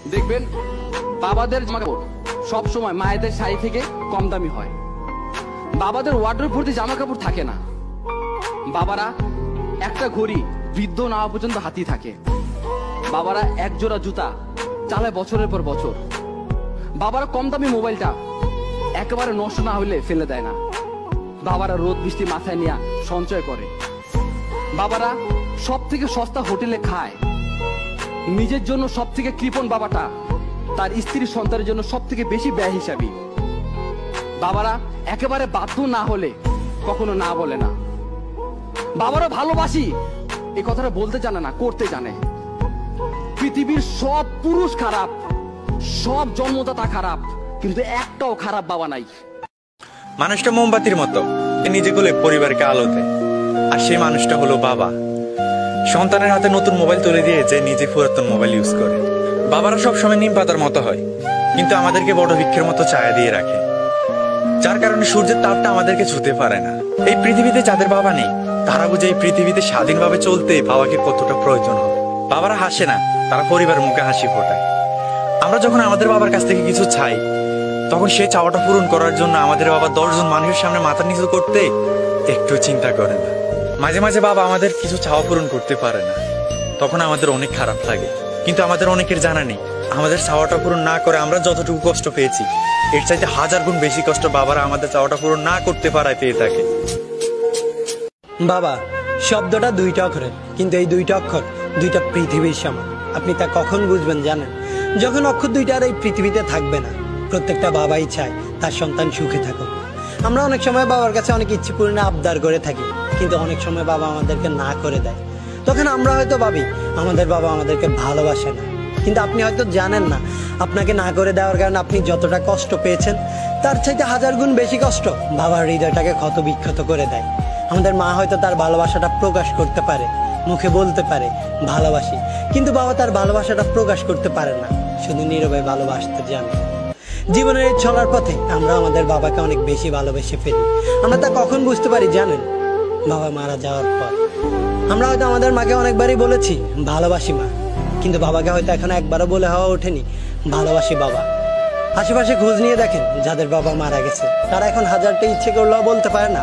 দেখবেন বাবাদের জামাকাপড় সব সময় মায়েদের শাড়ি থেকে কম দামি হয়। বাবাদের ওয়ার্ডরোব ভর্তি জামা কাপড় থাকে না। বাবারা একটা ঘড়ি বৃদ্ধ না হওয়া পর্যন্ত হাতি থাকে। বাবারা এক জোড়া জুতা চালায় বছরের পর বছর। বাবারা কম দামি মোবাইলটা একেবারে নষ্ট না হইলে ফেলে দেয় না। বাবারা রোদ বৃষ্টি মাথায় নিয়ে সঞ্চয় করে। বাবারা সব থেকে সস্তা হোটেলে খায়। নিজের জন্য সব থেকে কৃপণ বাবাটা তার স্ত্রী সন্তানের জন্য সব থেকে বেশি ব্যয় হিসাবী। বাবারা একেবারে বাধ্য না হলে কখনো না বলে না। বাবারা ভালোবাসি এই কথাটা বলতে জানে না, করতে জানে। পৃথিবীর সব পুরুষ খারাপ, সব জন্মদাতা খারাপ, কিন্তু একটাও খারাপ বাবা নাই। মানুষটা মোমবাতির মতো, নিজে গুলো পরিবারকে আলো দেয়, আর সেই মানুষটা হলো বাবা। সন্তানের হাতে নতুন মোবাইল তুলে দিয়ে যে নিজে পুরাতন মোবাইল ইউজ করে। বাবারা সবসময় নিম পাতার মতো হয়, কিন্তু আমাদেরকে বড় বৃক্ষের মতো ছায়া দিয়ে রাখে, যার কারণে সূর্যের তাপটা আমাদেরকে ছুঁতে পারে না। এই পৃথিবীতে যাদের বাবা নেই তারা বুঝে এই পৃথিবীতে স্বাধীনভাবে চলতে বাবাকে কতটা প্রয়োজন হবে। বাবারা হাসে না, তারা পরিবারের মুখে হাসি ফোটায়। আমরা যখন আমাদের বাবার কাছ থেকে কিছু চাই, তখন সেই চাওয়াটা পূরণ করার জন্য আমাদের বাবা 10 জন মানুষের সামনে মাথা নিচু করতে একটু চিন্তা করে না। মাঝে মাঝে বাবা আমাদের কিছু চাওয়া পূরণ করতে পারে না, তখন আমাদের অনেক খারাপ লাগে। কিন্তু আমাদের অনেকের জানা নেই, আমাদের চাওয়াটা পূরণ না করে আমরা যতটুকু কষ্ট পেয়েছি, এর চাইতে 1000 গুণ বেশি কষ্ট বাবারা আমাদের চাওয়াটা পূরণ না করতে পারায় পেয়ে থাকে। বাবা শব্দটা 2টা অক্ষরের, কিন্তু এই 2টা অক্ষর 2টা পৃথিবীর সমান। আপনি তা কখন বুঝবেন জানেন? যখন অক্ষর 2টা আর এই পৃথিবীতে থাকবে না। প্রত্যেকটা বাবাই চায় তার সন্তান সুখে থাকুক। আমরা অনেক সময় বাবার কাছে অনেক ইচ্ছে পূর্ণ আবদার করে থাকি, কিন্তু অনেক সময় বাবা আমাদেরকে না করে দেয়। তখন আমরা হয়তো ভাবি আমাদের বাবা আমাদেরকে ভালোবাসে না, কিন্তু আপনি হয়তো জানেন না আপনাকে না করে দেওয়ার কারণে আপনি যতটা কষ্ট পেয়েছেন তার চাইতে 1000 গুণ বেশি কষ্ট বাবার হৃদয়টাকে ক্ষত বিক্ষত করে দেয়। আমাদের মা হয়তো তার ভালোবাসাটা প্রকাশ করতে পারে, মুখে বলতে পারে ভালোবাসি, কিন্তু বাবা তার ভালোবাসাটা প্রকাশ করতে পারে না, শুধু নীরবে ভালোবাসতে জানে। জীবনের এই চলার পথে আমরা আমাদের বাবাকে অনেক বেশি ভালোবেসে ফেলি। আমরা তা কখন বুঝতে পারি জানেন? বাবা মারা যাওয়ার পর। আমরা হয়তো আমাদের মাকে অনেকবারই বলেছি ভালোবাসি মা, কিন্তু বাবাকে হয়তো এখন একবারও বলে হওয়া ওঠেনি ভালোবাসি বাবা। আশেপাশে খোঁজ নিয়ে দেখেন যাদের বাবা মারা গেছে, তারা এখন 1000টা ইচ্ছে করলেও বলতে পারে না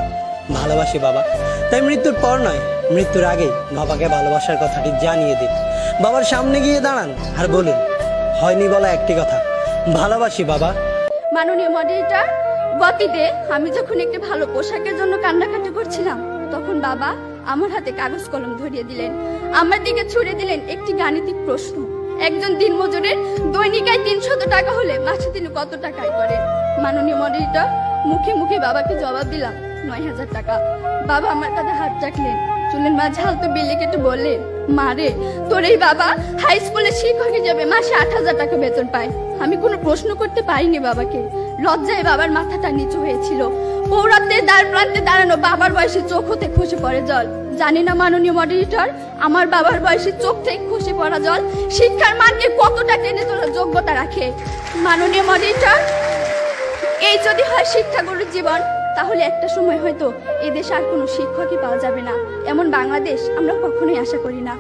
ভালোবাসি বাবা। তাই মৃত্যুর পর নয়, মৃত্যুর আগেই বাবাকে ভালোবাসার কথাটি জানিয়ে দিন। বাবার সামনে গিয়ে দাঁড়ান আর বলুন হয়নি বলা একটি কথা, ভালোবাসি বাবা। মাননীয় মডারেটর, গতিতে আমি যখন একটি ভালো পোশাকের জন্য কান্নাকাটি করছিলাম, তখন বাবা আমার হাতে কাগজ কলম ধরিয়ে দিলেন, আমার দিকে ছুড়ে দিলেন একটি গাণিতিক প্রশ্ন। একজন দিনমজুরের দৈনিক আয় 300 টাকা হলে মাসে তিনি কত টাকা আয় করেন? মাননীয় মডারেটর, মুখে মুখে বাবাকে জবাব দিলাম 9000 টাকা। বাবা আমার কাঁধে হাত রাখলেন, চুলের মাঝে হালতো বিলি কেটে বললেন, মা রে, তোর এই বাবা হাই স্কুলে শিক্ষক হিসেবে মাসে 8000 টাকা বেতন পায়। আমি কোনো প্রশ্ন করতে পারিনি বাবাকে। লজ্জায় বাবার মাথাটা নিচু হয়েছিল। পৌরাত্বের দ্বার প্রান্তে দাঁড়ানো বাবার বয়সে চোখ হতে খসে পড়ে জল। জানি না মাননীয় মডারেটর, আমার বাবার বয়সে চোখ থেকে খসে পড়া জল শিক্ষার মানকে কতটা টেনে তোলার যোগ্যতা রাখে। মাননীয় মডারেটর, এই যদি হয় শিক্ষাগুরুর জীবন, তাহলে একটা সময় হয়তো এদেশে আর কোনো শিক্ষকই পাওয়া যাবে না। এমন বাংলাদেশ আমরা কখনোই আশা করি না।